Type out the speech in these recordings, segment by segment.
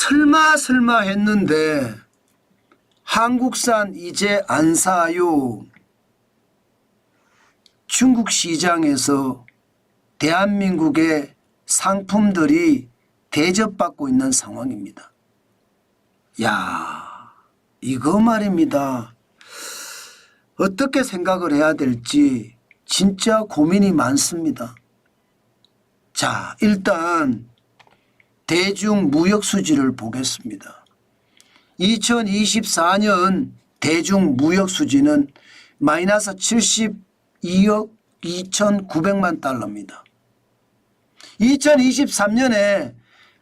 설마 했는데 한국산 이제 안 사요. 중국 시장에서 대한민국의 상품들이 대접받고 있는 상황입니다. 야, 이거 말입니다. 어떻게 생각을 해야 될지 진짜 고민이 많습니다. 자, 일단 대중무역수지를 보겠습니다. 2024년 대중무역수지는 마이너스 72억 2,900만 달러입니다. 2023년에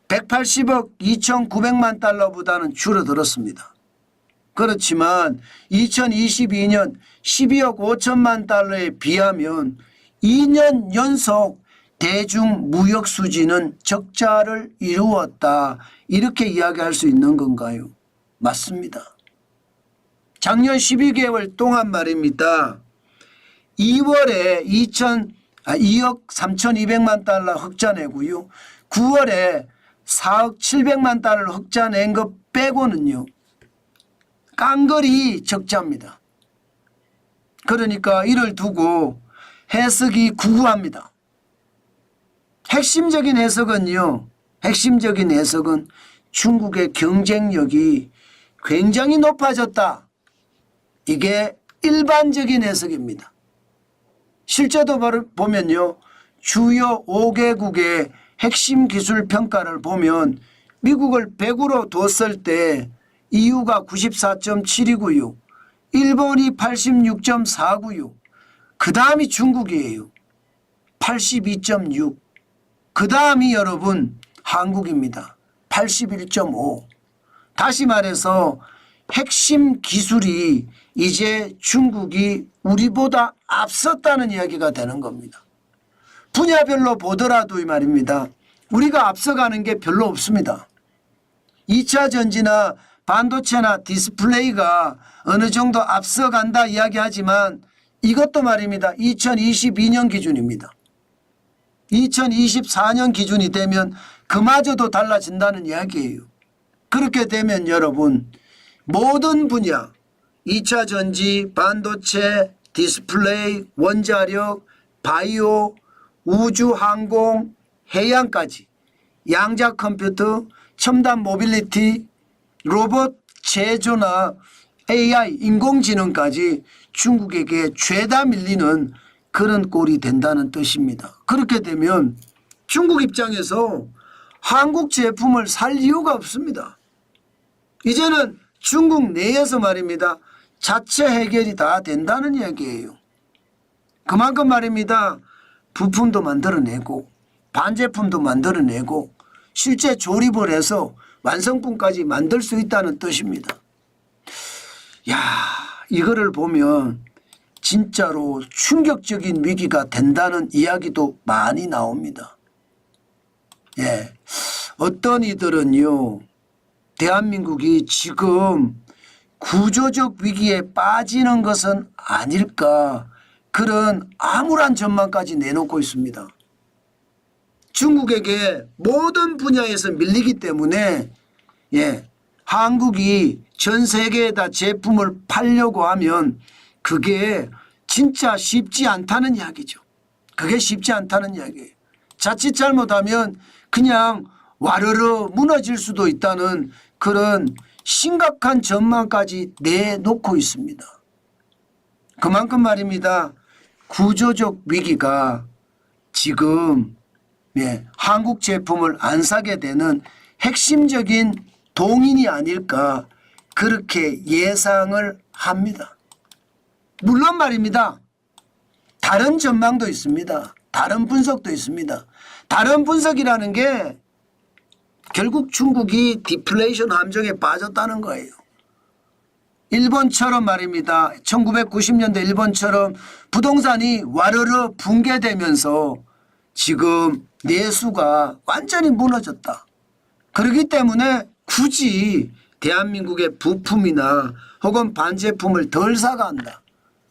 180억 2,900만 달러보다는 줄어들었습니다. 그렇지만 2022년 12억 5천만 달러에 비하면 2년 연속 대중무역수지는 적자를 이루었다. 이렇게 이야기할 수 있는 건가요? 맞습니다. 작년 12개월 동안 말입니다. 2월에 2억 3,200만 달러 흑자 내고요. 9월에 4억 700만 달러를 흑자 낸 것 빼고는요. 깡그리 적자입니다. 그러니까 이를 두고 해석이 구구합니다. 핵심적인 해석은 중국의 경쟁력이 굉장히 높아졌다. 이게 일반적인 해석입니다. 실제도 보면요. 주요 5개국의 핵심 기술 평가를 보면 미국을 100으로 뒀을 때 EU가 94.7이고요. 일본이 86.4고요. 그 다음이 중국이에요. 82.6. 그 다음이 여러분 한국입니다. 81.5. 다시 말해서 핵심 기술이 이제 중국이 우리보다 앞섰다는 이야기가 되는 겁니다. 분야별로 보더라도 이 말입니다. 우리가 앞서가는 게 별로 없습니다. 2차 전지나 반도체나 디스플레이가 어느 정도 앞서간다 이야기하지만 이것도 말입니다. 2022년 기준입니다. 2024년 기준이 되면 그마저도 달라진다는 이야기예요. 그렇게 되면 여러분 모든 분야 2차 전지, 반도체, 디스플레이, 원자력, 바이오, 우주, 항공, 해양까지 양자 컴퓨터, 첨단 모빌리티, 로봇 제조나 AI, 인공지능까지 중국에게 죄다 밀리는 그런 꼴이 된다는 뜻입니다. 그렇게 되면 중국 입장에서 한국 제품을 살 이유가 없습니다. 이제는 중국 내에서 말입니다. 자체 해결이 다 된다는 이야기예요. 그만큼 말입니다. 부품도 만들어내고 반제품도 만들어내고 실제 조립을 해서 완성품까지 만들 수 있다는 뜻입니다. 야, 이거를 보면 진짜로 충격적인 위기가 된다는 이야기도 많이 나옵니다. 예, 어떤 이들은요. 대한민국이 지금 구조적 위기에 빠지는 것은 아닐까 그런 암울한 전망까지 내놓고 있습니다. 중국에게 모든 분야에서 밀리기 때문에 한국이 전 세계에다 제품을 팔려고 하면 그게 진짜 쉽지 않다는 이야기죠. 그게 쉽지 않다는 이야기예요. 자칫 잘못하면 그냥 와르르 무너질 수도 있다는 그런 심각한 전망까지 내놓고 있습니다. 그만큼 말입니다. 구조적 위기가 지금 한국 제품을 안 사게 되는 핵심적인 동인이 아닐까 그렇게 예상을 합니다. 물론 말입니다. 다른 전망도 있습니다. 다른 분석도 있습니다. 다른 분석이라는 게 결국 중국이 디플레이션 함정에 빠졌다는 거예요. 일본처럼 말입니다. 1990년대 일본처럼 부동산이 와르르 붕괴되면서 지금 내수가 완전히 무너졌다. 그렇기 때문에 굳이 대한민국의 부품이나 혹은 반제품을 덜 사간다.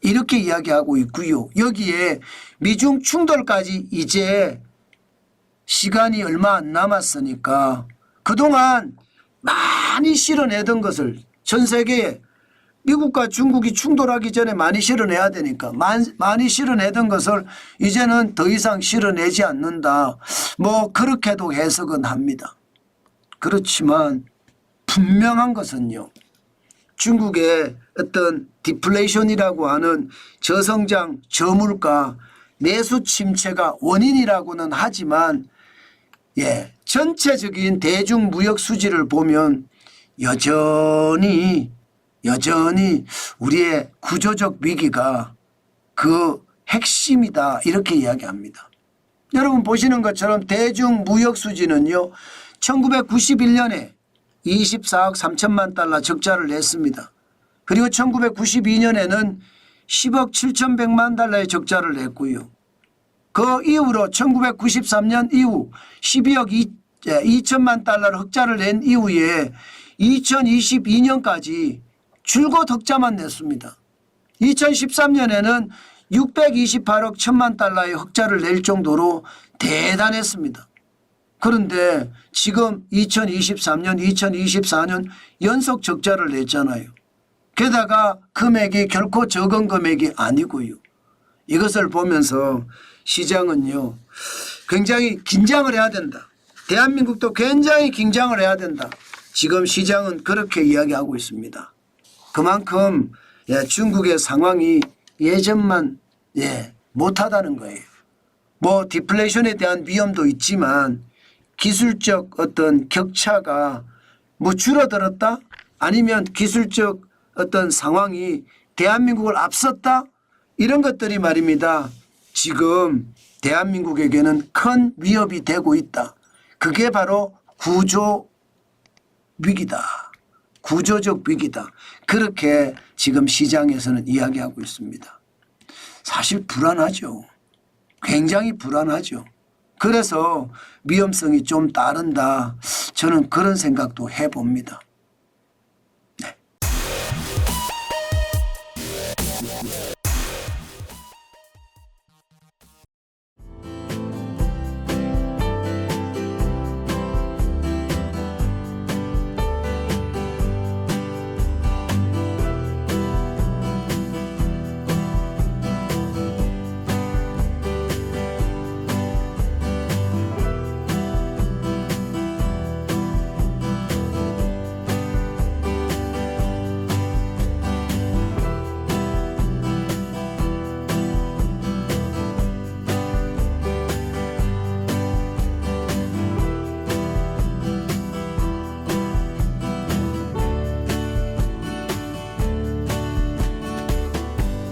이렇게 이야기하고 있고요. 여기에 미중 충돌까지 이제 시간이 얼마 안 남았으니까 그동안 많이 실어내던 것을 전 세계에 미국과 중국이 충돌하기 전에 많이 실어내야 되니까 많이 실어내던 것을 이제는 더 이상 실어내지 않는다. 뭐 그렇게도 해석은 합니다. 그렇지만 분명한 것은요. 중국의 어떤 디플레이션이라고 하는 저성장, 저물가, 내수 침체가 원인이라고는 하지만 전체적인 대중무역 수지를 보면 여전히 우리의 구조적 위기가 그 핵심이다 이렇게 이야기합니다. 여러분 보시는 것처럼 대중무역 수지는요. 1991년에 24억 3천만 달러 적자를 냈습니다. 그리고 1992년에는 10억 7,100만 달러의 적자를 냈고요. 그 이후로 1993년 이후 12억 2천만 달러를 흑자를 낸 이후에 2022년까지 줄곧 흑자만 냈습니다. 2013년에는 628억 1천만 달러의 흑자를 낼 정도로 대단했습니다. 그런데 지금 2023년, 2024년 연속 적자를 냈잖아요. 게다가 금액이 결코 적은 금액이 아니고요. 이것을 보면서 시장은요. 굉장히 긴장을 해야 된다. 대한민국도 굉장히 긴장을 해야 된다. 지금 시장은 그렇게 이야기하고 있습니다. 그만큼 중국의 상황이 예전만 못하다는 거예요. 뭐 디플레이션에 대한 위험도 있지만 기술적 어떤 격차가 뭐 줄어들었다? 아니면 기술적 어떤 상황이 대한민국을 앞섰다? 이런 것들이 말입니다. 지금 대한민국에게는 큰 위협이 되고 있다. 그게 바로 구조 위기다. 구조적 위기다. 그렇게 지금 시장에서는 이야기하고 있습니다. 사실 불안하죠. 굉장히 불안하죠. 그래서 위험성이 좀 따른다. 저는 그런 생각도 해봅니다.